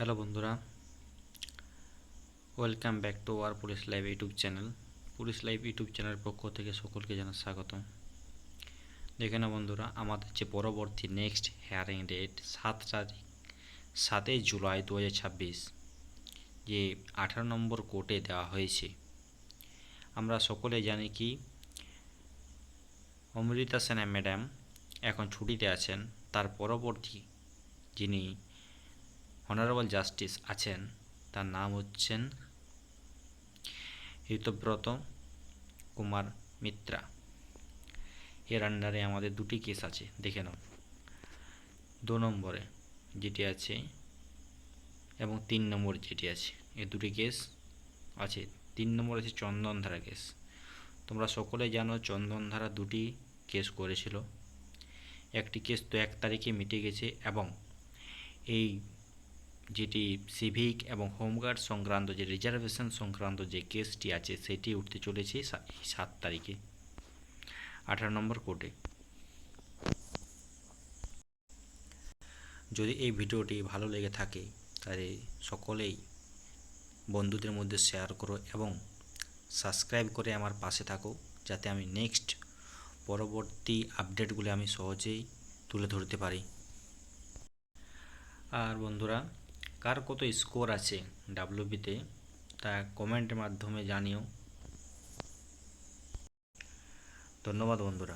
Hello বন্ধুরা, welcome back to our police live YouTube channel. Police live YouTube চ্যানেলের পক্ষ থেকে সকলকে জানাই স্বাগতম। দেখে না বন্ধুরা, আমাদের যে পরবর্তী নেক্সট হিয়ারিং ডেট 7 জুলাই 2026 যে 18 নম্বর কোর্টে দেওয়া হয়েছে। আমরা সকলে জানি কি অমৃতা সেনা ম্যাডাম এখন ছুটিতে আছেন। তার পরবর্তী যিনি অনারেবল জাস্টিস আছেন তার নাম হচ্ছেন ঋতব্রত কুমার মিত্রা। এর আন্ডারে আমাদের দুটি কেস আছে, দেখে নাও। 2 নম্বরে যেটি আছে এবং 3 নম্বর যেটি আছে, এই দুটি কেস আছে। 3 নম্বর আছে চন্দনধারা কেস। তোমরা সকলে জানো চন্দনধারা দুটি কেস করেছিল। একটি কেস তো 1 তারিখে মিটে গেছে এবং এই যেটি সিভিক এবং হোমগার্ড সংক্রান্ত যে রিজার্ভেশন সংক্রান্ত যে কেসটি আছে সেটি উঠতে চলেছে 7 তারিখে 18 নম্বর কোর্টে। যদি এই ভিডিওটি ভালো লেগে থাকে তাহলে সকলেই বন্ধুদের মধ্যে শেয়ার করো এবং সাবস্ক্রাইব করে আমার পাশে থাকো, যাতে আমি নেক্সট পরবর্তী আপডেটগুলি আমি সহজেই তুলে ধরতে পারি। আর বন্ধুরা, কার কত স্কোর আছে ডাব্লিউবিতে তা কমেন্টের মাধ্যমে জানিও। ধন্যবাদ বন্ধুরা।